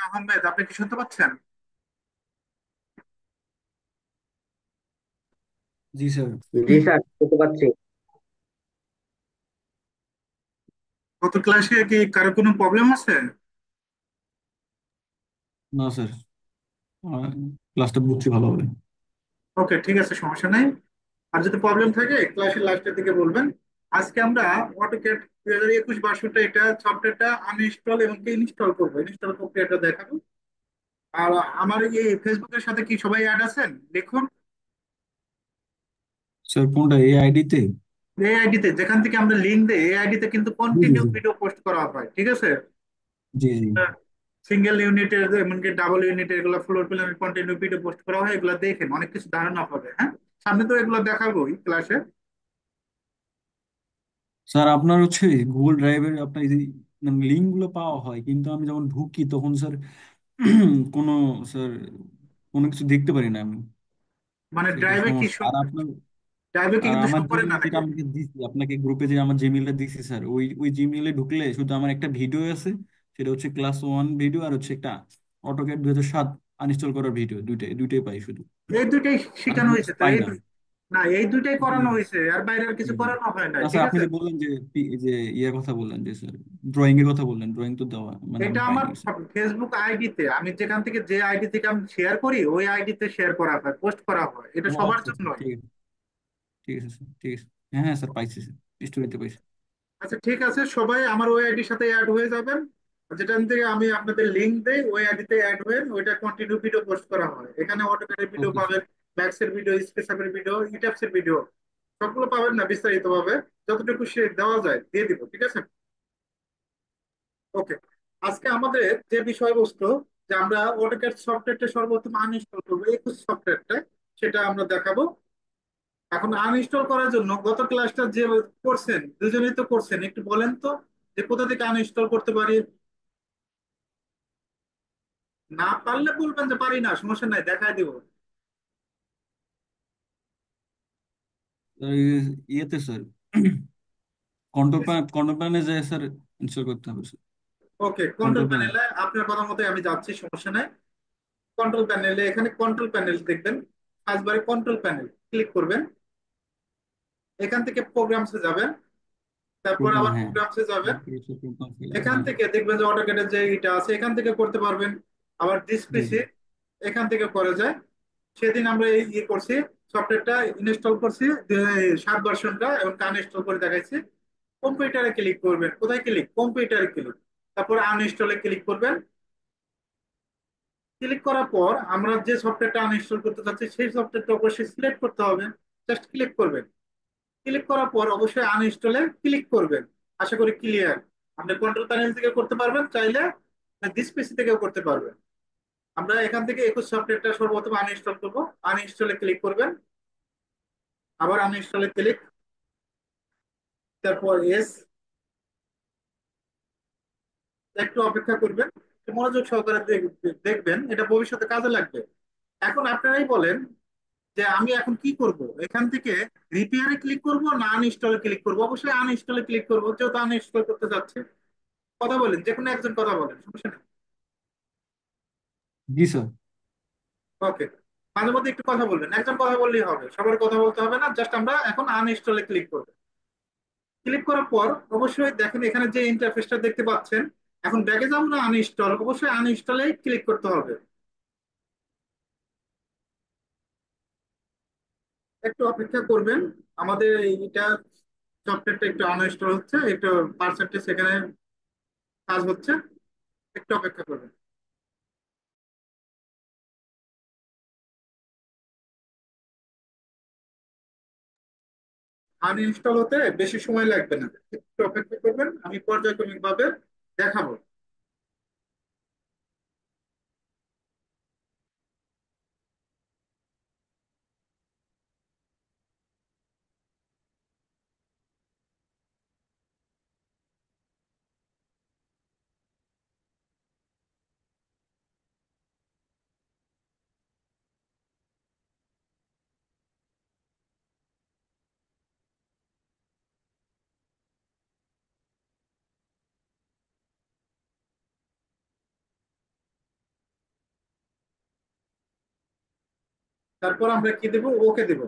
আহমেদ, আপনি কি শুনতে পাচ্ছেন? জি স্যার। জি স্যার, শুনতে পাচ্ছি। গত ক্লাসে কি কারো কোনো প্রবলেম আছে? না স্যার, ক্লাসটা বুঝছি ভালোভাবে। ওকে, ঠিক আছে, সমস্যা নাই। আর যদি প্রবলেম থাকে ক্লাসের লাস্টের দিকে বলবেন। আজকে আমরা অটোক্যাড 2021 ভার্সনটা, এটা সফটওয়্যারটা আনইনস্টল এবং ইনস্টল করবো, ইনস্টল প্রক্রিয়াটা দেখাবো। আর আমার এই ফেসবুকের সাথে কি সবাই অ্যাড আছেন? দেখুন, স্যার কোনটা, এই আইডিতে? এই আইডিতে যেখান থেকে আমরা লিঙ্ক দিই, এই আইডিতে কিন্তু জি জি কন্টিনিউ জি। ভিডিও পোস্ট করা হয়, ঠিক আছে? জি জি। সিঙ্গেল ইউনিটের এমনকি ডাবল ইউনিটের এগুলো floor plan continue video post করা হয়, এগুলো দেখেন, অনেক কিছু ধারণা হবে। হ্যাঁ, সামনে তো এগুলো দেখাবোই ক্লাসে। স্যার আপনার হচ্ছে গুগল ড্রাইভের আপনার লিঙ্ক গুলো পাওয়া হয়, কিন্তু আমি যখন ঢুকি তখন স্যার কোনো স্যার কোনো কিছু দেখতে পারি না আমি। মানে সেটা ড্রাইভে কি সমস্যা। আর আপনার ড্রাইভে কি আর কিন্তু শো আমার করে না জিমেইল যেটা নাকি? আমাকে দিছি, আপনাকে গ্রুপে যে আমার জিমেইলটা দিছি স্যার, ওই জিমেইলে ঢুকলে শুধু আমার একটা ভিডিও আছে। সেটা হচ্ছে ক্লাস 1 ভিডিও, আর হচ্ছে একটা অটোক্যাড 2007 আনইনস্টল করার ভিডিও, দুইটাই দুইটাই পাই শুধু। এই দুইটাই আর শেখানো কোনো হয়েছে কিছু তো, পাই না। না, এই দুইটাই জি করানো হয়েছে, আর বাইরে আর জি কিছু জি। করানো হয় না, না ঠিক স্যার, আপনি আছে? যে বললেন যে যে ইয়ের কথা বললেন যে স্যার, ড্রয়িং এর কথা বললেন, ড্রয়িং তো দেওয়া মানে এটা আমি আমার পাইনি স্যার। ফেসবুক আইডিতে, আমি যেখান থেকে যে আইডি থেকে আমি শেয়ার করি, ওই আইডিতে শেয়ার করা হয়, পোস্ট করা হয়, এটা ও সবার আচ্ছা আচ্ছা, জন্যই। ঠিক আছে। ঠিক আছে স্যার, ঠিক আছে। হ্যাঁ হ্যাঁ স্যার, পাইছি স্যার, স্টোরিতে পাইছি। আচ্ছা, ঠিক আছে, সবাই আমার ওই আইডির সাথে অ্যাড হয়ে যাবেন। যেখান থেকে আমি আপনাদের লিংক দেই, ওই আইডিতে অ্যাড হয়ে ওইটা কন্টিনিউ ভিডিও পোস্ট করা হয়। এখানে অটোক্যাডের ভিডিও ওকে স্যার। পাবেন, ম্যাক্সের ভিডিও, স্কেচআপের ভিডিও, ইটাপসের ভিডিও, সবগুলো পাবেন না বিস্তারিত ভাবে, যতটুকু সে দেওয়া যায় দিয়ে দিব, ঠিক আছে? ওকে, আজকে আমাদের যে বিষয়বস্তু, যে আমরা অটোক্যাড সফটওয়্যারটা সর্বপ্রথম আনইনস্টল করবো, এই সফটওয়্যারটা, সেটা আমরা দেখাবো। এখন আনইনস্টল করার জন্য গত ক্লাসটা যে করছেন, দুজনেই তো করছেন, একটু বলেন তো যে কোথা থেকে আনইনস্টল করতে পারি। না পারলে বলবেন যে পারি না, সমস্যা নাই, দেখাই দিব। এই ইয়েতে স্যার, কন্ট্রোল প্যানে যায় স্যার, ইনস্টল করতে হবে স্যার। ওকে, কন্ট্রোল কন্ট্রোল প্যানেল। প্যানেলে আপনার কথা মতো আমি যাচ্ছি, সমস্যা নাই। কন্ট্রোল প্যানেলে, এখানে কন্ট্রোল প্যানেল দেখবেন, ফার্স্টবারে কন্ট্রোল প্যানেল ক্লিক করবেন। এখান থেকে প্রোগ্রামসে যাবেন, তারপর প্রোগ্রাম, আবার হ্যাঁ। প্রোগ্রামসে যাবেন। প্রোগ্রাম এখান হ্যাঁ। থেকে দেখবেন যে অটোক্যাডের যে এটা আছে, এখান থেকে করতে পারবেন। আবার জি জি। ডিসপিসি, এখান থেকে করা যায়। সেদিন আমরা এই ইয়ে করছি, সফটওয়্যারটা ইনস্টল করছি, 7 ভার্সনটা, এবং আনইনস্টল করে দেখাইছি। কম্পিউটারে ক্লিক করবেন, কোথায় ক্লিক, কম্পিউটারে ক্লিক, তারপর আনইনস্টলে ক্লিক করবেন। ক্লিক করার পর আমরা যে সফটওয়্যারটা আনইনস্টল করতে চাচ্ছি, সেই সফটওয়্যারটা অবশ্যই সিলেক্ট করতে হবে। জাস্ট ক্লিক করবেন। ক্লিক করার পর অবশ্যই আনইনস্টলে ক্লিক করবেন। আশা করি ক্লিয়ার। আপনি কন্ট্রোল প্যানেল থেকে করতে পারবেন, চাইলে দিস পিসি থেকেও করতে পারবেন। আমরা এখান থেকে 21 সফটওয়্যারটা সর্বপ্রথম আনইনস্টল করবো। আনইনস্টলে ক্লিক করবেন, আবার আনইনস্টলে ক্লিক, তারপর এস, একটু অপেক্ষা করবেন। একটু মনোযোগ সহকারে দেখবেন, এটা ভবিষ্যতে কাজে লাগবে। এখন আপনারাই বলেন যে আমি এখন কি করব, এখান থেকে রিপেয়ারে ক্লিক করব না আনইনস্টলে ক্লিক করব? অবশ্যই আনইনস্টলে ক্লিক করব, যেহেতু আনইনস্টল করতে যাচ্ছে। কথা বলেন, যে কোনো একজন কথা বলেন, সমস্যা নেই। জি স্যার। ওকে, মাঝে মধ্যে একটু কথা বলবেন, একজন কথা বললেই হবে, সবার কথা বলতে হবে না। জাস্ট আমরা এখন আনইনস্টলে ক্লিক করব। ক্লিক করার পর অবশ্যই দেখেন এখানে যে ইন্টারফেসটা দেখতে পাচ্ছেন। এখন ব্যাগে যাবো না আনইনস্টল, অবশ্যই আনইনস্টলে ক্লিক করতে হবে। একটু অপেক্ষা করবেন, আমাদের এইটা সফটওয়্যারটা একটু আনইনস্টল হচ্ছে, একটু পার্সেন্টেজ সেখানে কাজ হচ্ছে, একটু অপেক্ষা করবেন। আনইনস্টল হতে বেশি সময় লাগবে না, একটু অপেক্ষা করবেন, আমি পর্যায়ক্রমিক ভাবে দেখাবো। তারপর আমরা কি দেবো, ওকে দেবো।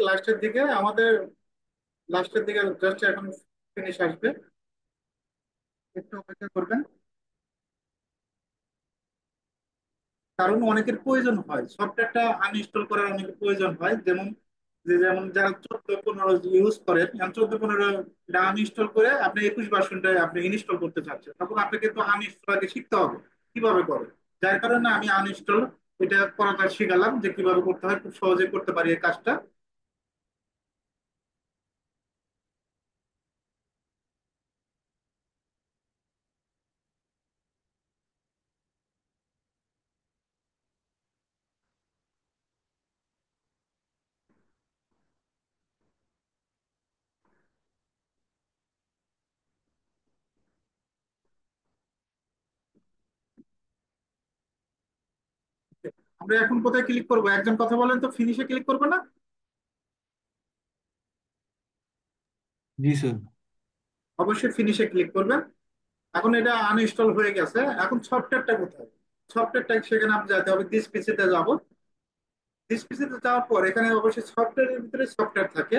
লাস্টের দিকে আমাদের, লাস্টের দিকে জাস্ট এখন ফিনিশ আসবে, একটু অপেক্ষা করবেন। কারণ অনেকের প্রয়োজন হয়, সফটওয়্যারটা আনইনস্টল করার অনেকের প্রয়োজন হয়, যেমন যেমন যারা 14-15 ইউজ করেন, 14-15 আনইনস্টল করে আপনি 21 ভার্সনটা আপনি ইনস্টল করতে চাচ্ছেন, তখন আপনাকে কিন্তু আনইনস্টল আগে শিখতে হবে কিভাবে করে। যার কারণে আমি আনইনস্টল এটা করাটা শিখালাম, যে কিভাবে করতে হয়, খুব সহজে করতে পারি এই কাজটা। আমরা এখন কোথায় ক্লিক করবো, একজন কথা বলেন তো, ফিনিশে ক্লিক করবো না? জি স্যার। অবশ্যই ফিনিশে ক্লিক করবেন। এখন এটা আনইনস্টল হয়ে গেছে, এখন সফটওয়্যারটা কোথায়, সফটওয়্যারটা সেখানে আপনি যেতে হবে, দিস পিসিতে যাব। দিস পিসিতে যাওয়ার পর এখানে অবশ্যই সফটওয়্যারের ভিতরে সফটওয়্যার থাকে,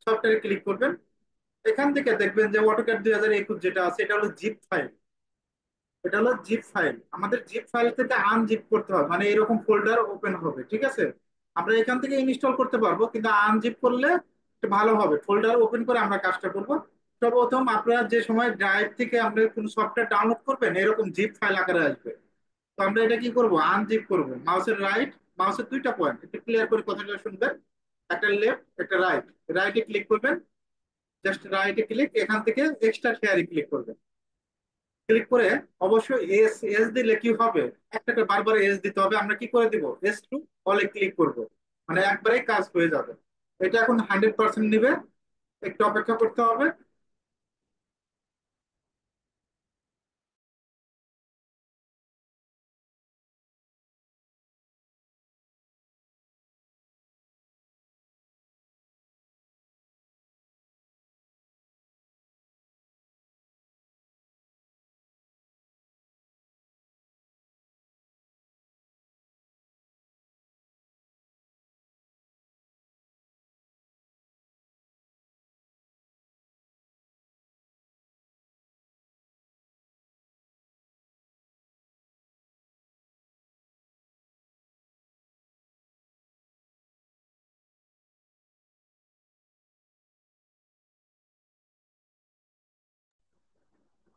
সফটওয়্যারে ক্লিক করবেন। এখান থেকে দেখবেন যে অটোক্যাড 2021 যেটা আছে, এটা হলো জিপ ফাইল। এটা হলো জিপ ফাইল, আমাদের জিপ ফাইল থেকে আনজিপ করতে হবে, মানে এরকম ফোল্ডার ওপেন হবে, ঠিক আছে? আমরা এখান থেকে ইনস্টল করতে পারবো, কিন্তু আনজিপ করলে একটু ভালো হবে, ফোল্ডার ওপেন করে আমরা কাজটা করব। সর্বপ্রথম আপনারা যে সময় ড্রাইভ থেকে আপনার কোনো সফটওয়্যার ডাউনলোড করবেন, এরকম জিপ ফাইল আকারে আসবে। তো আমরা এটা কি করব, আনজিপ করব, মাউসের রাইট, মাউসের দুইটা পয়েন্ট একটু ক্লিয়ার করে কথাটা শুনবেন, একটা লেফট একটা রাইট, রাইটে ক্লিক করবেন, জাস্ট রাইটে ক্লিক, এখান থেকে এক্সট্রা শেয়ারে ক্লিক করবেন। ক্লিক করে অবশ্যই এস এস দিলে কি হবে, একটা করে বারবার এস দিতে হবে, আমরা কি করে দিব, এস টু অলে ক্লিক করব, মানে একবারেই কাজ হয়ে যাবে। এটা এখন 100% নিবে, একটু অপেক্ষা করতে হবে।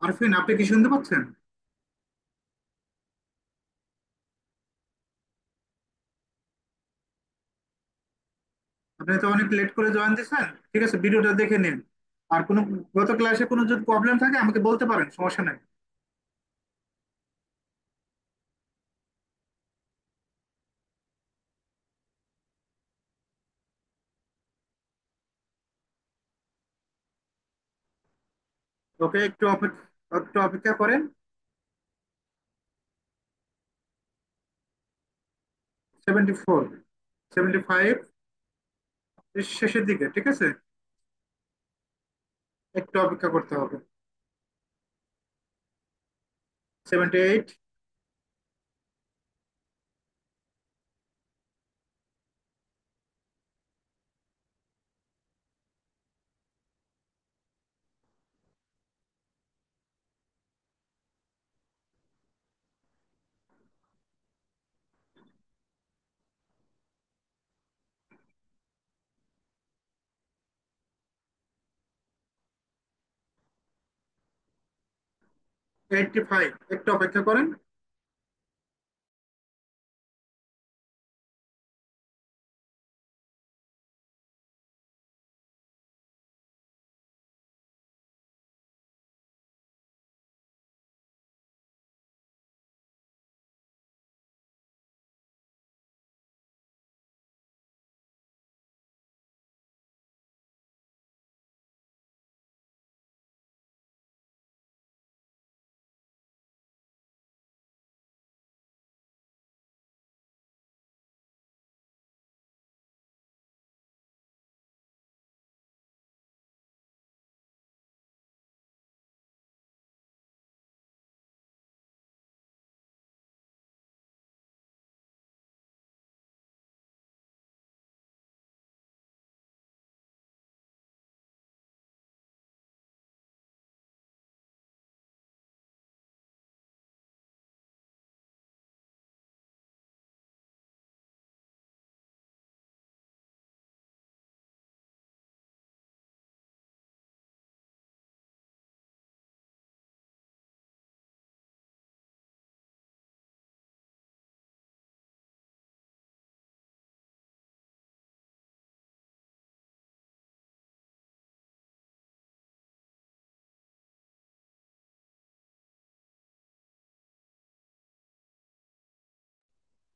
আরফিন, আপনি কি শুনতে পাচ্ছেন? আপনি তো অনেক লেট করে জয়েন দিয়েছেন, ঠিক আছে, ভিডিওটা দেখে নিন। আর কোনো গত ক্লাসে কোনো যদি প্রবলেম থাকে আমাকে বলতে পারেন, সমস্যা নাই। ওকে, একটু অপেক্ষা করেন। 74, 75, শেষের দিকে, ঠিক আছে, একটু অপেক্ষা করতে হবে। 78। 85, একটু অপেক্ষা করেন।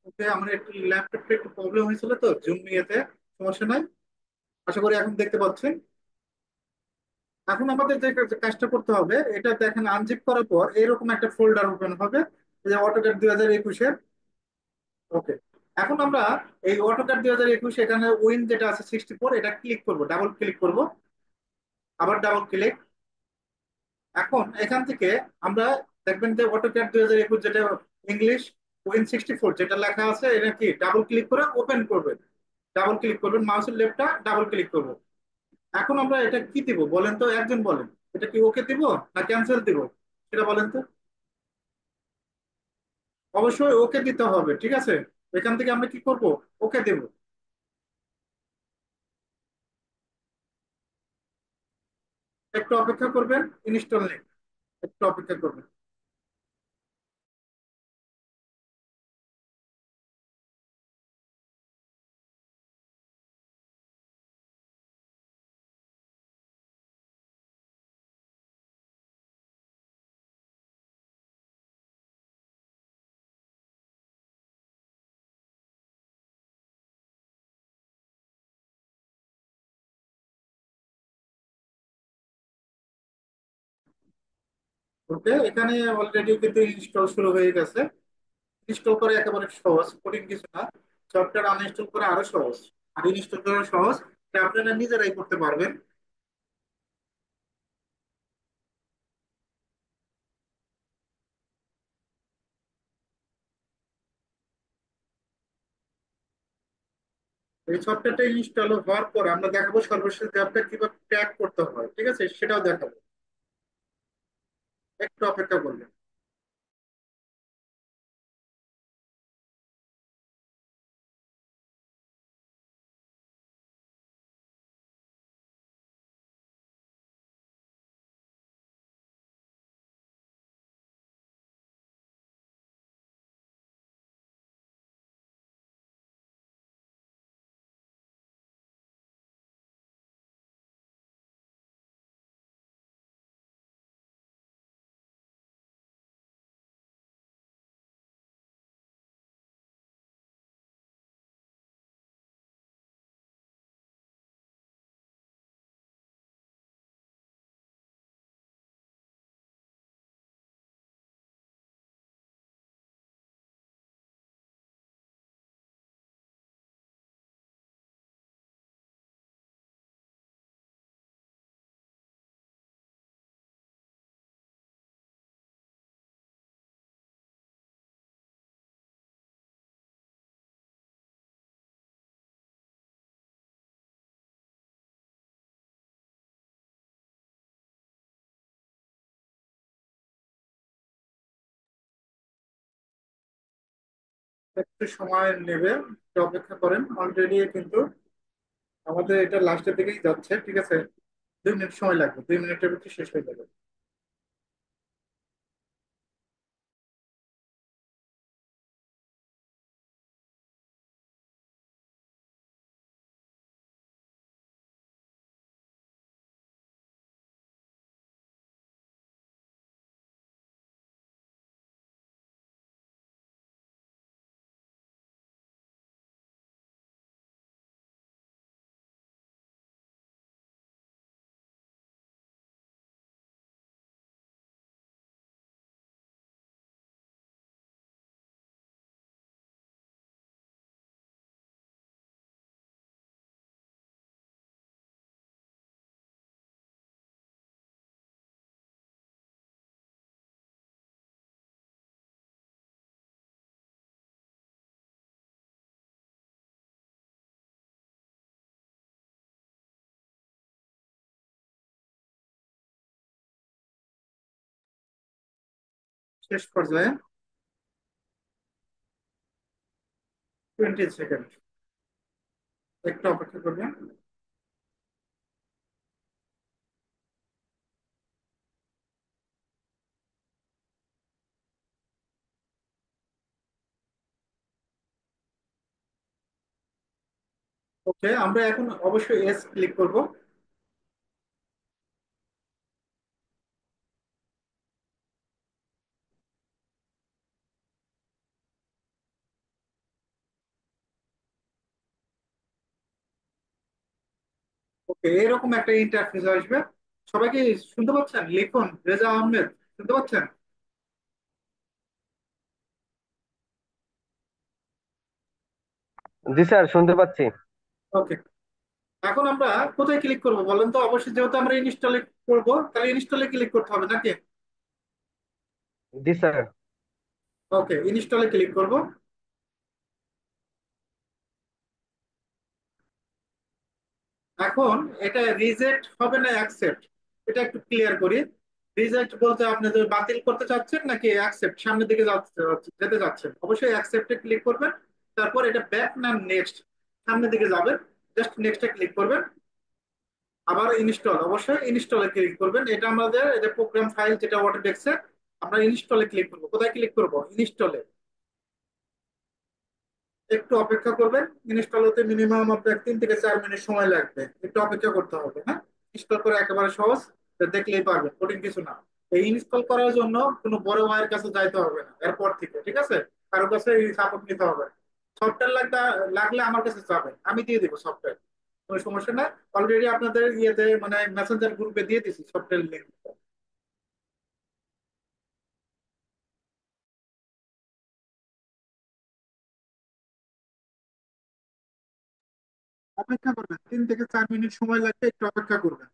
ওকে, আমার একটু ল্যাপটপে একটু প্রবলেম হয়েছিল তো জুম ইয়েতে, সমস্যা নাই। আশা করি এখন দেখতে পাচ্ছেন। এখন আমাদের যে যে কাজটা করতে হবে, এটা দেখেন আনজিপ করার পর এরকম একটা ফোল্ডার ওপেন হবে, এই যে অটোক্যাড 2021-এর। ওকে, এখন আমরা এই অটোক্যাড 2021, এখানে উইন যেটা আছে 64, এটা ক্লিক করব, ডাবল ক্লিক করব, আবার ডাবল ক্লিক। এখন এখান থেকে আমরা দেখবেন যে অটোক্যাড 2021 যেটা ইংলিশ Win64 যেটা লেখা আছে, এটা কি ডাবল ক্লিক করে ওপেন করবেন। ডাবল ক্লিক করবেন, মাউসের লেফটটা ডাবল ক্লিক করব। এখন আমরা এটা কি দিব বলেন তো, একজন বলেন। এটা কি ওকে দিব না ক্যান্সেল দিব, সেটা বলেন তো। অবশ্যই ওকে দিতে হবে, ঠিক আছে। এখান থেকে আমরা কি করব, ওকে দেব। একটু অপেক্ষা করবেন, ইনস্টল নেই, একটু অপেক্ষা করবেন। ওকে, এখানে অলরেডি কিন্তু ইনস্টল শুরু হয়ে গেছে। ইনস্টল করা একেবারে সহজ, কঠিন কিছু না। সফটওয়্যার আনইনস্টল করা আরো সহজ, আর ইনস্টল করা সহজ। এটা আপনারা নিজেরাই করতে পারবেন। এই সফটওয়্যারটা ইনস্টল হওয়ার পর আমরা দেখাবো সর্বশেষ ধাপটা কিভাবে ট্র্যাক করতে হয়, ঠিক আছে, সেটাও দেখাবো। একটু অপেক্ষা করবেন। একটু সময় নেবে, একটু অপেক্ষা করেন। অলরেডি কিন্তু আমাদের এটা লাস্টের দিকেই যাচ্ছে, ঠিক আছে। 2 মিনিট সময় লাগবে, 2 মিনিটের ভিতরে শেষ হয়ে যাবে। শেষ পর্যায়ে 20 সেকেন্ড, একটু অপেক্ষা করবেন। ওকে, আমরা এখন অবশ্যই এস ক্লিক করব। ওকে, এরকম একটা ইন্টারফেস আসবে। সবাই কি শুনতে পাচ্ছেন? লিখুন রেজা আহমেদ, শুনতে পাচ্ছেন? জি স্যার, শুনতে পাচ্ছি। ওকে, এখন আমরা কোথায় ক্লিক করব বলেন তো? অবশ্যই যেহেতু আমরা ইনস্টলে করব, তাহলে ইনস্টলে ক্লিক করতে হবে নাকি? জি স্যার। ওকে, ইনস্টলে ক্লিক করব। এখন এটা রিজেক্ট হবে না অ্যাকসেপ্ট, এটা একটু ক্লিয়ার করি। রিজেক্ট বলতে আপনি যদি বাতিল করতে চাচ্ছেন নাকি অ্যাকসেপ্ট সামনের দিকে যেতে যাচ্ছেন, অবশ্যই অ্যাকসেপ্টে ক্লিক করবেন। তারপর এটা ব্যাক না নেক্সট, সামনের দিকে যাবেন, জাস্ট নেক্সটে ক্লিক করবেন। আবার ইনস্টল, অবশ্যই ইনস্টলে ক্লিক করবেন। এটা আমাদের এই যে প্রোগ্রাম ফাইল যেটা অটোডেস্কে, আমরা ইনস্টলে ক্লিক করব। কোথায় ক্লিক করব? ইনস্টলে। একটু অপেক্ষা করবেন, ইনস্টল হতে মিনিমাম আপনার 3 থেকে 4 মিনিট সময় লাগবে, একটু অপেক্ষা করতে হবে। হ্যাঁ, ইনস্টল করে একেবারে সহজ, এটা দেখলেই পারবেন, কঠিন কিছু না। এই ইনস্টল করার জন্য কোনো বড় ভাইয়ের কাছে যাইতে হবে না এরপর থেকে, ঠিক আছে? কারো কাছে এই সাপোর্ট নিতে হবে না। সফটওয়্যার লাগলে আমার কাছে যাবেন, আমি দিয়ে দিব সফটওয়্যার, কোনো সমস্যা না। অলরেডি আপনাদের ইয়েতে মানে মেসেঞ্জার গ্রুপে দিয়ে দিছি সফটওয়্যার লিঙ্ক। অপেক্ষা করবেন, 3 থেকে 4 মিনিট সময় লাগবে, একটু অপেক্ষা করবেন।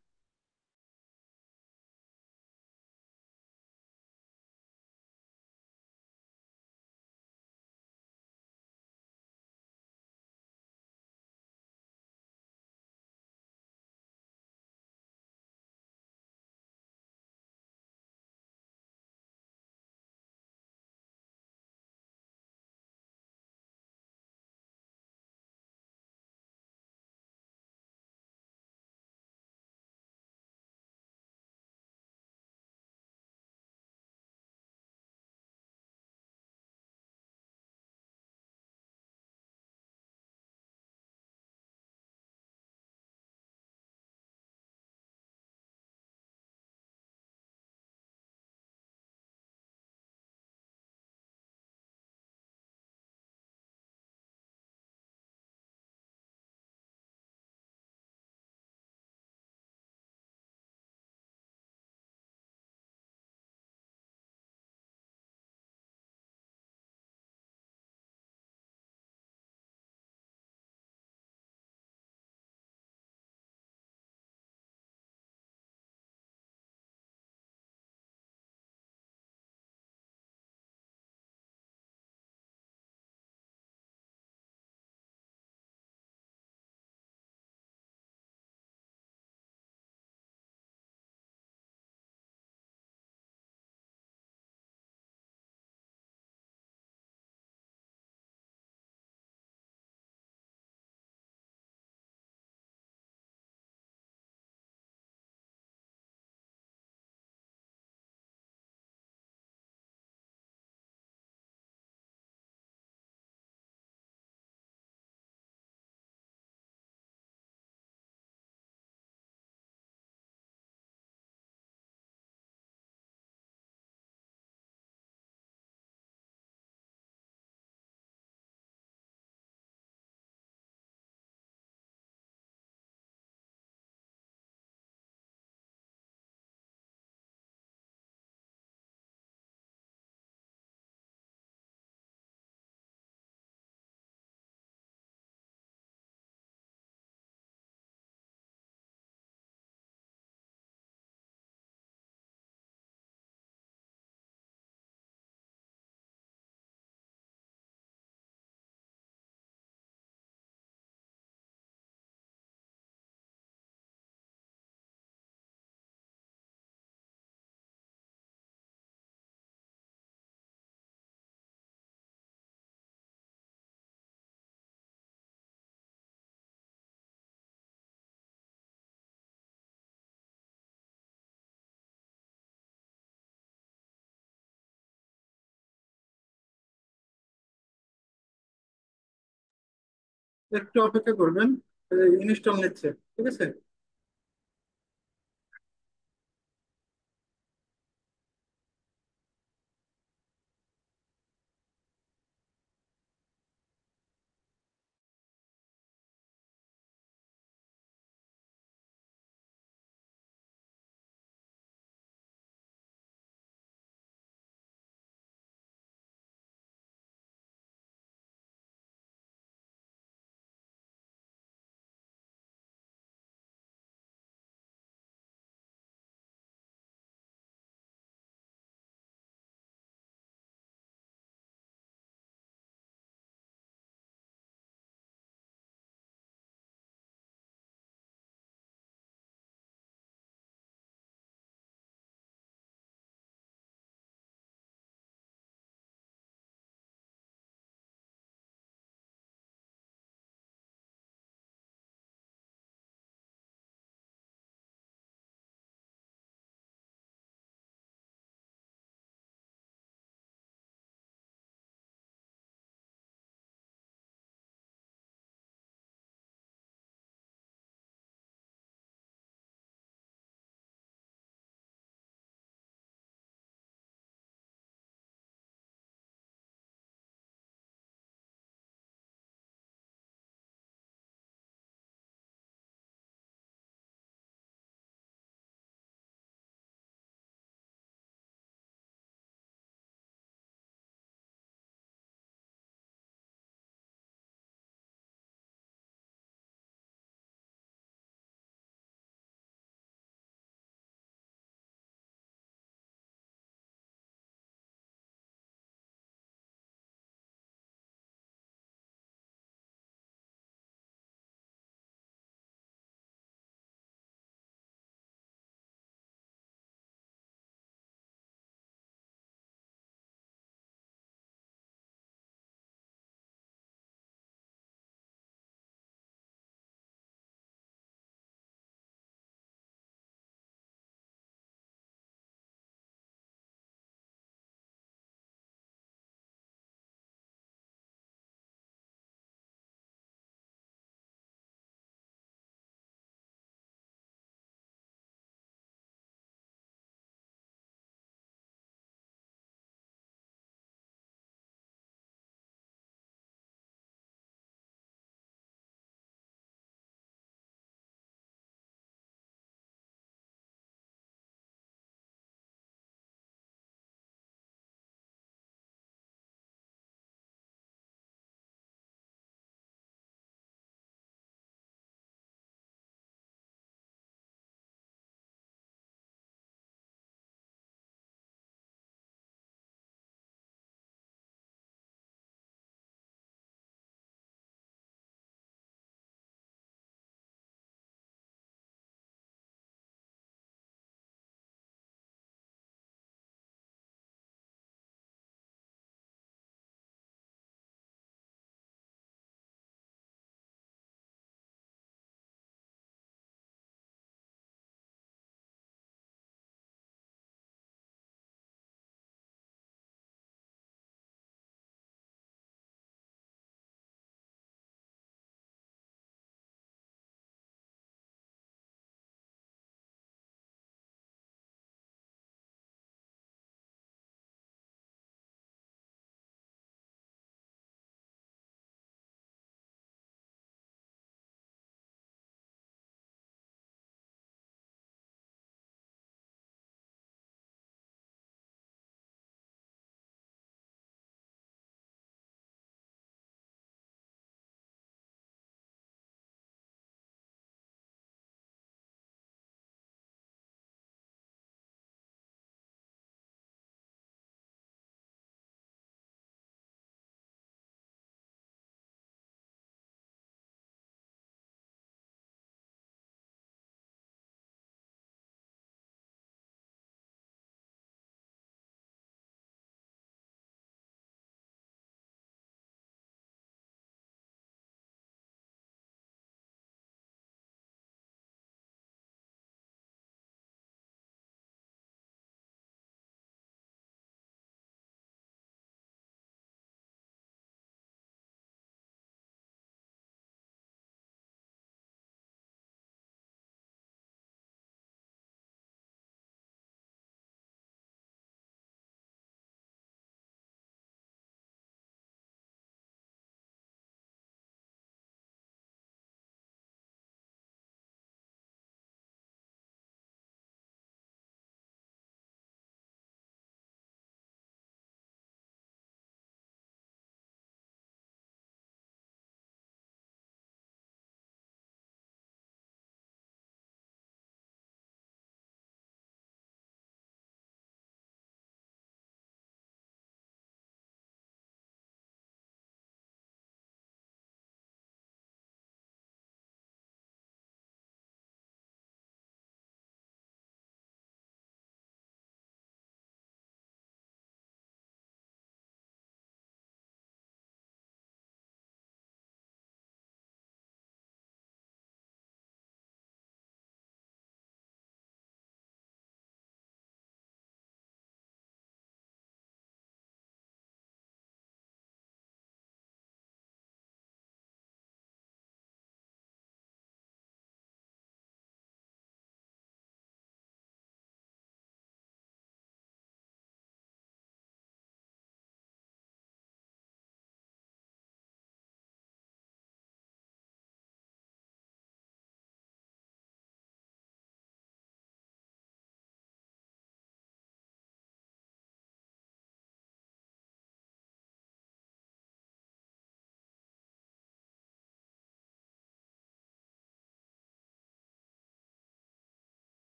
একটু অপেক্ষা করবেন, ইনস্টল নিচ্ছে। ঠিক আছে।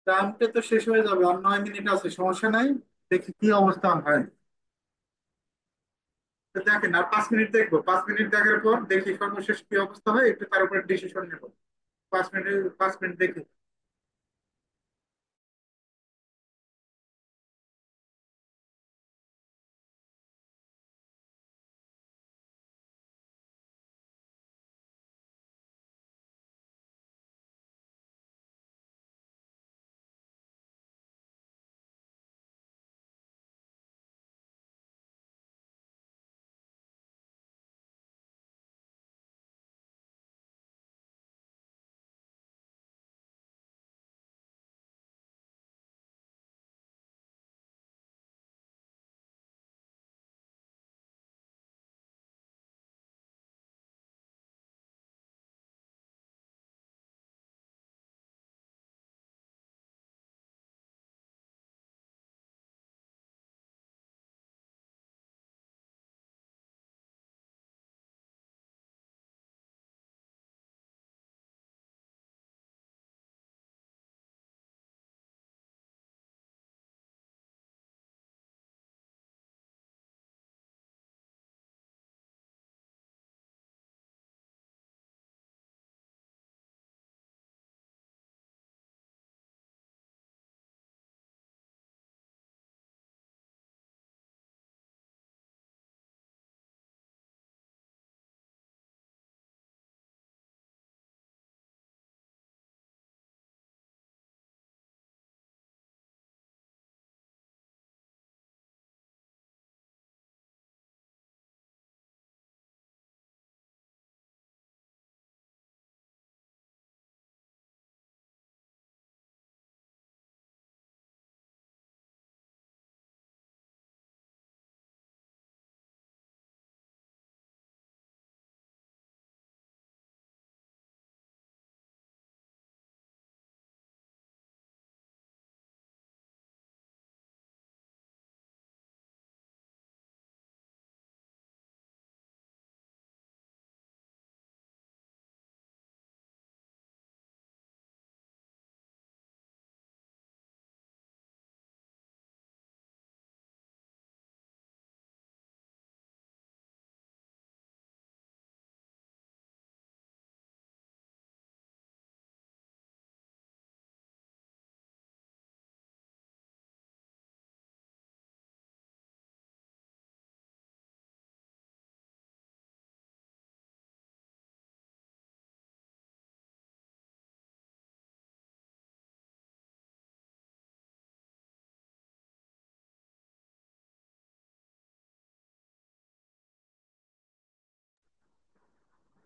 টাইমটা তো শেষ হয়ে যাবে, আর 9 মিনিট আছে, সমস্যা নাই। দেখি কি অবস্থা হয়। তো দেখেন, আর 5 মিনিট দেখবো, 5 মিনিট দেখার পর দেখি সর্বশেষ কি অবস্থা হয়, একটু তার উপরে ডিসিশন নেবো। 5 মিনিট, 5 মিনিট দেখি।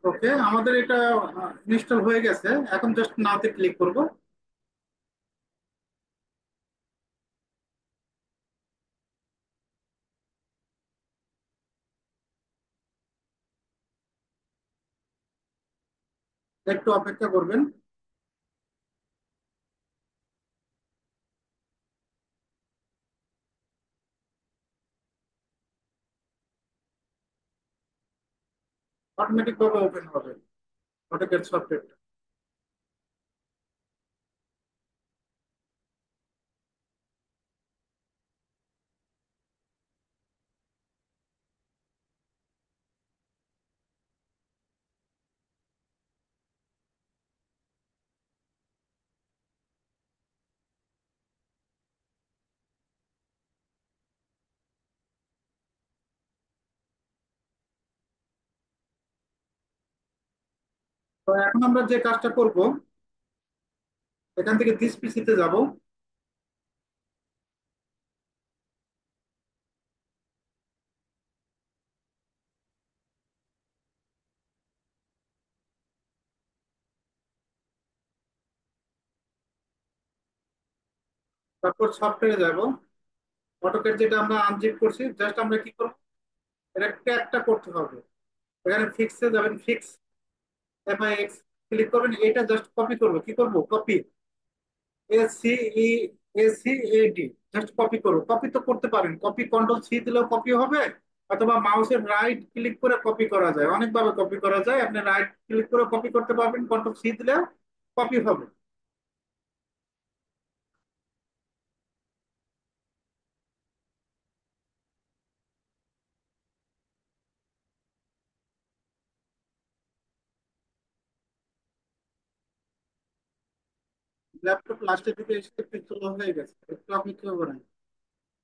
ওকে, আমাদের এটা ইনস্টল হয়ে গেছে। এখন জাস্ট নাওতে ক্লিক করব। একটু অপেক্ষা করবেন। অটোমেটিক ভাবে ওপেন হবে অটোক্যাড সফটওয়্যার। তো এখন আমরা যে কাজটা করব, এখান থেকে দিস পিসিতে যাব। তারপর সফটওয়্যারে যাব। অটোক্যাড যেটা আমরা আনজিপ করছি, জাস্ট আমরা কি করব, এটা ট্যাগটা করতে হবে। এখানে ফিক্সে যাবেন, ফিক্স এফআইএক্স ক্লিক করবেন। এটা জাস্ট কপি করব, কি করব, কপি, এসি ই এসি এডি, জাস্ট কপি করব। কপি তো করতে পারেন, কপি কন্ট্রোল সি দিলেও কপি হবে, অথবা মাউসের রাইট ক্লিক করে কপি করা যায়, অনেকভাবে কপি করা যায়। আপনি রাইট ক্লিক করে কপি করতে পারবেন, কন্ট্রোল সি দিলেও কপি হবে। ল্যাপটপ লাস্টের দিকে এসে একটু স্লো হয়ে গেছে, একটু অপেক্ষা করেন।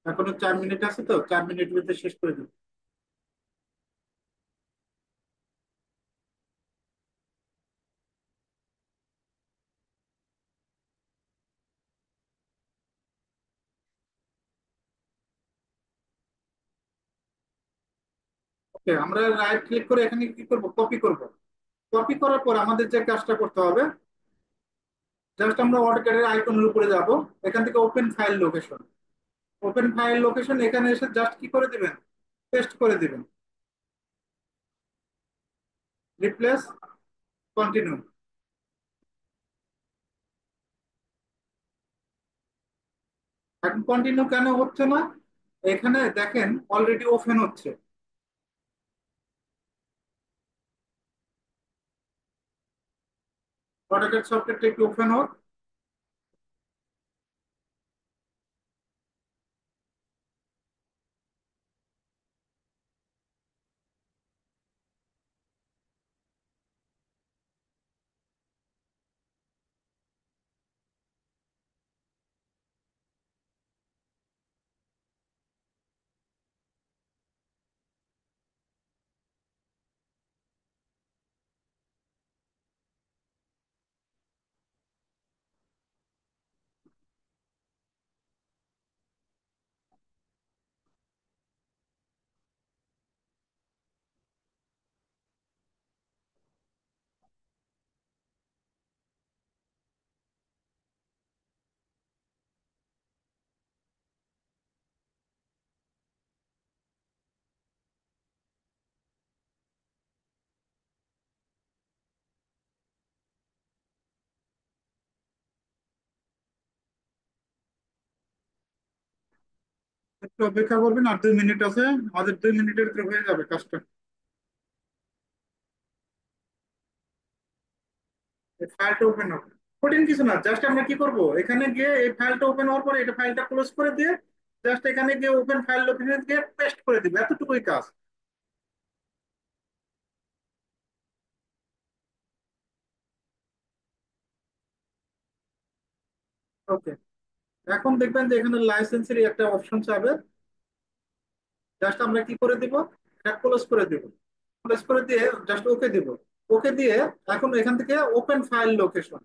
এখনো 4 মিনিট আছে, তো 4 মিনিট ভিতরে শেষ করে দিন। ওকে, আমরা রাইট ক্লিক করে এখানে কি করব, কপি করব। কপি করার পর আমাদের যে কাজটা করতে হবে, জাস্ট আমরা অটোক্যাডের আইকনের উপরে যাব, এখান থেকে open file location. Open file location এখানে এসে জাস্ট কি করে দিবেন, পেস্ট করে দিবেন। Replace, continue. এখন কন্টিনিউ কেন হচ্ছে না? এখানে দেখেন অলরেডি ওপেন হচ্ছে। অটোক্যাড সফটওয়্যারটা একটু ওপেন হোক। একটু অপেক্ষা করবেন, আর 2 মিনিট আছে। আমাদের 2 মিনিটের ভিতরে হয়ে যাবে কাজটা। এই ফাইলটা ওপেন হবে। কঠিন কিছু না, জাস্ট আমরা কি করব, এখানে গিয়ে এই ফাইলটা ওপেন হওয়ার পরে এটা ফাইলটা ক্লোজ করে দিয়ে জাস্ট এখানে গিয়ে ওপেন ফাইল লোকেশন গিয়ে পেস্ট করে দিব, এতটুকুই কাজ। ওকে, এখন দেখবেন যে এখানে লাইসেন্সের একটা অপশন চাবে। জাস্ট আমরা কি করে দিব, এটা ক্লোজ করে দিব। ক্লোজ করে দিয়ে জাস্ট ওকে দিব। ওকে দিয়ে এখন এখান থেকে open file location,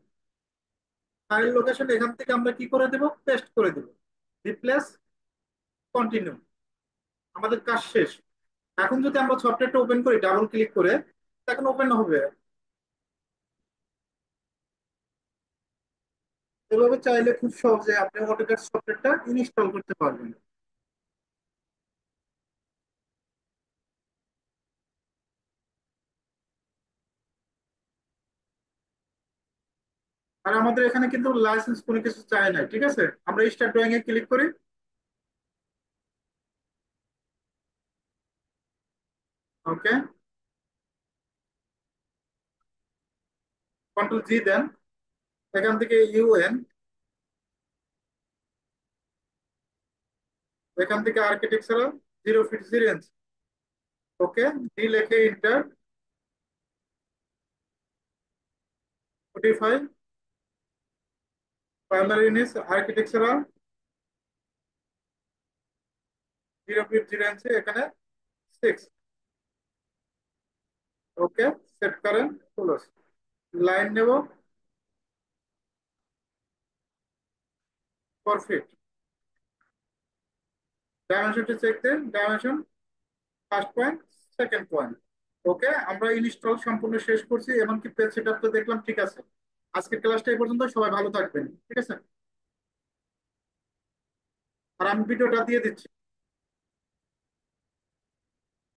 file location এখান থেকে আমরা কি করে দিব, পেস্ট করে দিব। Replace, continue. আমাদের কাজ শেষ। এখন যদি আমরা সফটওয়্যারটা ওপেন করি ডাবল ক্লিক করে, তখন ওপেন হবে। এভাবে চাইলে খুব সহজে আপনি অটোক্যাড সফটওয়্যারটা ইনস্টল করতে পারবেন। আর আমাদের এখানে কিন্তু লাইসেন্স কোনো কিছু চাই না, ঠিক আছে? আমরা স্টার্ট ড্রয়িং এ ক্লিক করি। ওকে, কন্ট্রোল জি দেন। এখান থেকে ইউএন, এখান থেকে architectural 0 feet 0 inch. Okay, D লেখে enter. Modify, primary unit architectural 0 feet 0 ইঞ্চে এখানে 6। ওকে, সেট করেন, ক্লোজ। লাইন নেব 4 ফিট। ডাইমেনশনটি চেক দেন, dimension first point, second point. Okay, আমরা ইনস্টল সম্পূর্ণ শেষ করছি, এমনকি পেজ সেটআপ তো দেখলাম, ঠিক আছে। আজকের ক্লাসটা এই পর্যন্ত, সবাই ভালো থাকবেন, ঠিক আছে? আর আমি ভিডিওটা দিয়ে দিচ্ছি।